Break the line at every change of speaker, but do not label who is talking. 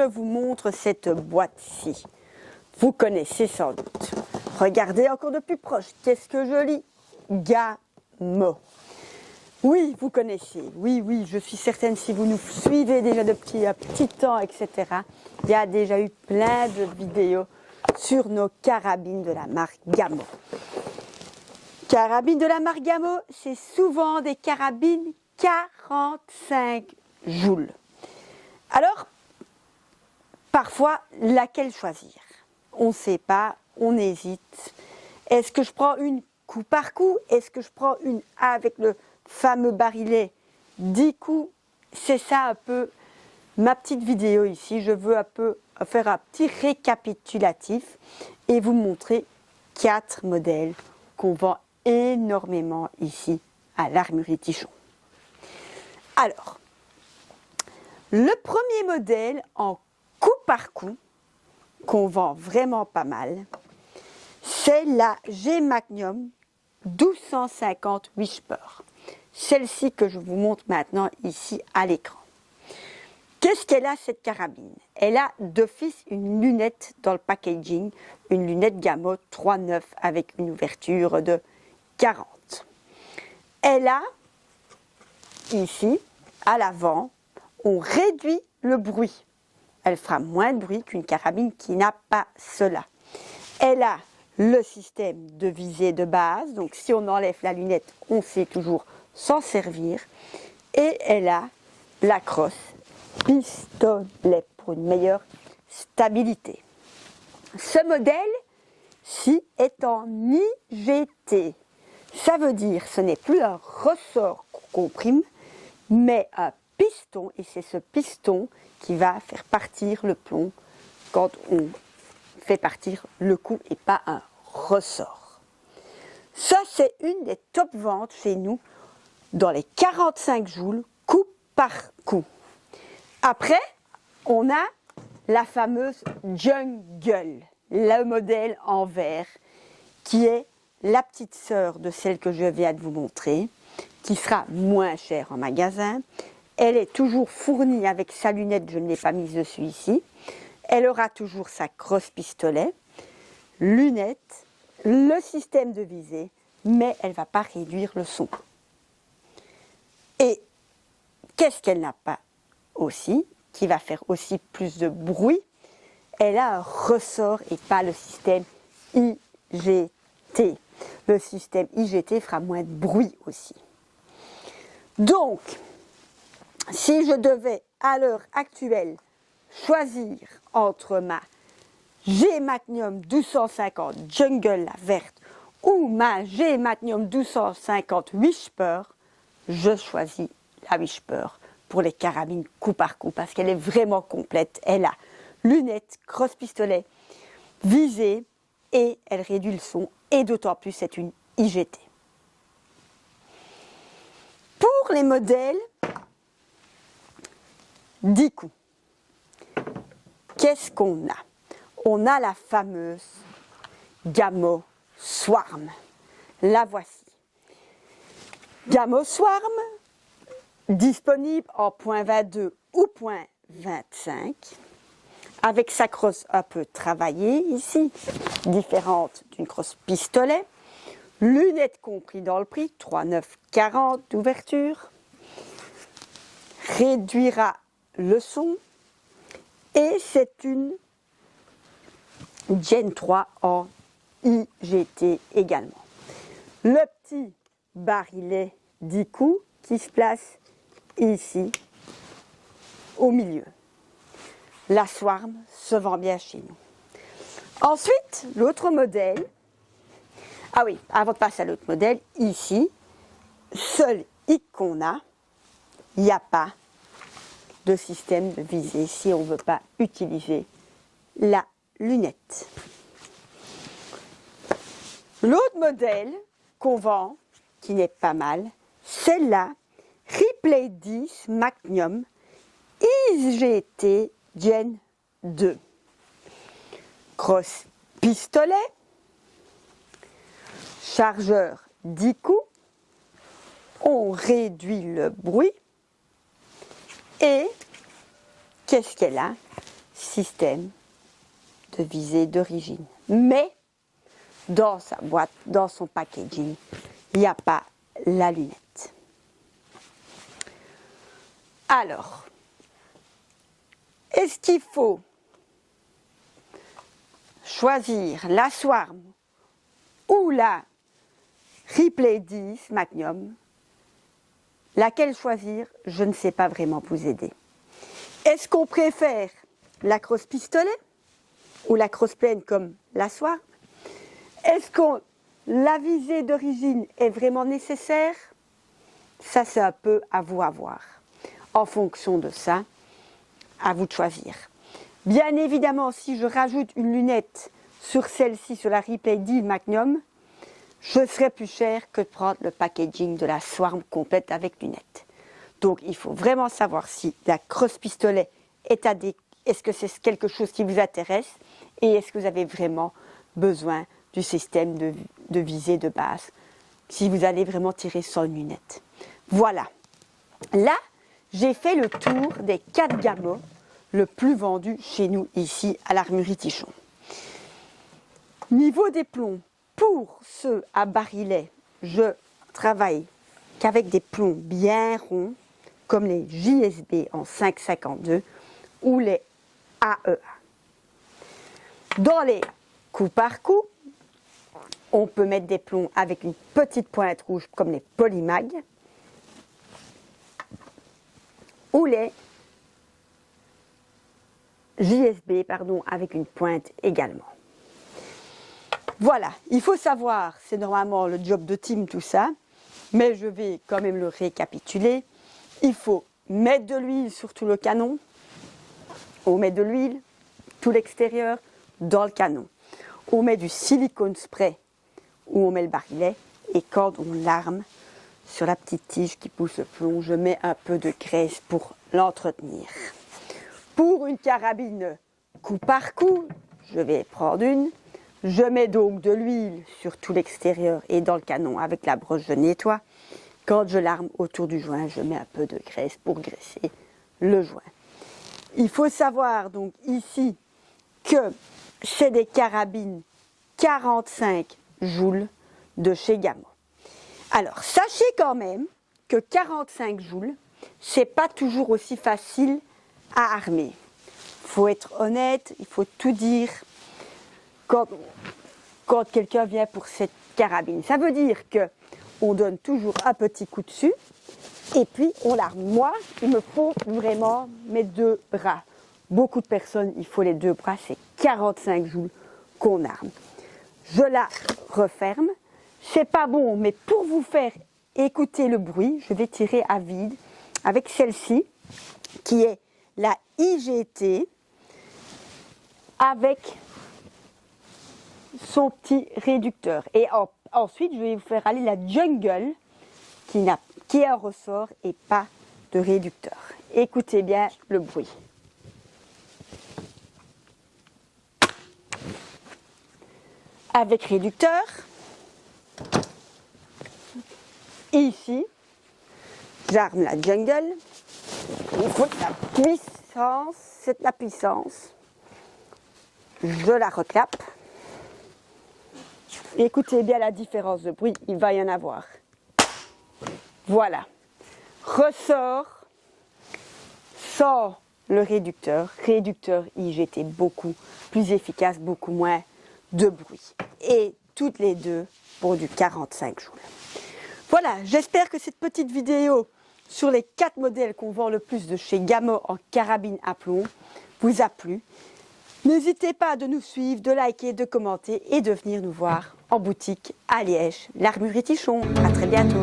je vous montre cette boîte-ci, vous connaissez sans doute. Regardez encore de plus proche. Qu'est-ce que je lis? Gamo. Oui, vous connaissez. Oui, oui, je suis certaine, si vous nous suivez déjà depuis un petit temps, etc., il y a déjà eu plein de vidéos sur nos carabines de la marque Gamo. Carabines de la marque Gamo, c'est souvent des carabines 45 joules. Alors, parfois, laquelle choisir? On ne sait pas, on hésite. Est-ce que je prends une coup par coup? Est-ce que je prends une avec le fameux barillet 10 coups? C'est ça un peu ma petite vidéo ici. Je veux un peu faire un petit récapitulatif et vous montrer 4 modèles qu'on vend énormément ici à l'Armurerie Tichon. Alors, le premier modèle en coup par coup, qu'on vend vraiment pas mal, c'est la G Magnum 1250 Whisper. Celle-ci que je vous montre maintenant ici à l'écran. Qu'est-ce qu'elle a cette carabine? Elle a d'office une lunette dans le packaging, une lunette Gamo 3.9 avec une ouverture de 40. Elle a ici, à l'avant, on réduit le bruit. Elle fera moins de bruit qu'une carabine qui n'a pas cela. Elle a le système de visée de base, donc si on enlève la lunette, on sait toujours s'en servir. Et elle a la crosse pistolet pour une meilleure stabilité. Ce modèle-ci est en IGT. Ça veut dire ce n'est plus un ressort qu'on comprime, mais un piston, et c'est ce piston qui va faire partir le plomb quand on fait partir le coup et pas un ressort. Ça, c'est une des top ventes chez nous dans les 45 joules, coup par coup. Après, on a la fameuse Jungle, le modèle en verre, qui est la petite sœur de celle que je viens de vous montrer, qui sera moins chère en magasin. Elle est toujours fournie avec sa lunette, je ne l'ai pas mise dessus ici. Elle aura toujours sa crosse pistolet, lunette, le système de visée, mais elle ne va pas réduire le son. Et qu'est-ce qu'elle n'a pas aussi, qui va faire aussi plus de bruit? Elle a un ressort et pas le système IGT. Le système IGT fera moins de bruit aussi. Donc, si je devais à l'heure actuelle choisir entre ma G Magnum 1250 Jungle, la verte, ou ma G Magnum 1250 Whisper, je choisis la Whisper pour les carabines coup par coup parce qu'elle est vraiment complète. Elle a lunettes, crosse pistolet, visée et elle réduit le son et d'autant plus c'est une IGT. Pour les modèles 10 coups, qu'est-ce qu'on a? On a la fameuse Gamo Swarm. La voici. Gamo Swarm, disponible en .22 ou .25, avec sa crosse un peu travaillée ici, différente d'une crosse pistolet, lunettes compris dans le prix, 3,940 d'ouverture, réduira le son, et c'est une Gen 3 en IGT également. Le petit barillet 10 coups qui se place ici au milieu. La Swarm se vend bien chez nous. Ensuite, l'autre modèle. Ah oui, avant de passer à l'autre modèle, ici, seul hic qu'on a, il n'y a pas de système de visée si on ne veut pas utiliser la lunette. L'autre modèle qu'on vend, qui n'est pas mal, c'est la Replay 10 Magnum IGT Gen 2. Crosse pistolet, chargeur 10 coups, on réduit le bruit et qu'est-ce qu'elle a? système de visée d'origine. Mais dans sa boîte, dans son packaging, il n'y a pas la lunette. Alors, est-ce qu'il faut choisir la Swarm ou la Ripley 10 Magnum? Laquelle choisir? Je ne sais pas vraiment vous aider. Est-ce qu'on préfère la crosse pistolet ou la crosse pleine comme la Swarm? Est-ce que la visée d'origine est vraiment nécessaire? Ça, c'est un peu à vous à voir. En fonction de ça, à vous de choisir. Bien évidemment, si je rajoute une lunette sur celle-ci, sur la Ripley 10 Magnum, je serai plus cher que de prendre le packaging de la Swarm complète avec lunettes. Donc, il faut vraiment savoir si la crosse pistolet est-ce que c'est quelque chose qui vous intéresse et est-ce que vous avez vraiment besoin du système de visée de base, si vous allez vraiment tirer sans lunettes. Voilà. Là, j'ai fait le tour des 4 gammas le plus vendus chez nous ici à l'Armurerie Tichon. Niveau des plombs, pour ceux à barillet, je travaille qu'avec des plombs bien ronds, comme les JSB en 5,52 ou les AEA. Dans les coup par coup, on peut mettre des plombs avec une petite pointe rouge comme les Polymag ou les JSB avec une pointe également. Voilà, il faut savoir, c'est normalement le job de team tout ça, mais je vais quand même le récapituler. Il faut mettre de l'huile sur tout le canon, on met de l'huile, tout l'extérieur, dans le canon. On met du silicone spray où on met le barillet et quand on l'arme sur la petite tige qui pousse le plomb, je mets un peu de graisse pour l'entretenir. Pour une carabine coup par coup, je vais prendre une. Je mets donc de l'huile sur tout l'extérieur et dans le canon avec la brosse je nettoie. Quand je l'arme autour du joint, je mets un peu de graisse pour graisser le joint. Il faut savoir donc ici que c'est des carabines 45 joules de chez Gamma. Alors, sachez quand même que 45 joules, c'est pas toujours aussi facile à armer. Il faut être honnête, il faut tout dire quand quelqu'un vient pour cette carabine. Ça veut dire qu'on donne toujours un petit coup dessus et puis on l'arme. Moi, il me faut vraiment mes 2 bras. Beaucoup de personnes, il faut les 2 bras, c'est 45 joules qu'on arme. Je la referme. C'est pas bon, mais pour vous faire écouter le bruit, je vais tirer à vide avec celle-ci, qui est la IGT, avec son petit réducteur. Et ensuite, je vais vous faire aller la Jungle, qui est un ressort et pas de réducteur. Écoutez bien le bruit. Avec réducteur, ici, j'arme la Jungle. Il faut de la puissance, c'est de la puissance. Je la reclape. Écoutez bien la différence de bruit, il va y en avoir. Voilà. Ressort sans le réducteur. Réducteur IGT beaucoup plus efficace, beaucoup moins de bruit. Et toutes les 2 pour du 45 joules. Voilà, j'espère que cette petite vidéo sur les 4 modèles qu'on vend le plus de chez Gamma en carabine à plomb vous a plu. N'hésitez pas de nous suivre, de liker, de commenter et de venir nous voir en boutique à Liège, l'Armurerie Tichon. À très bientôt.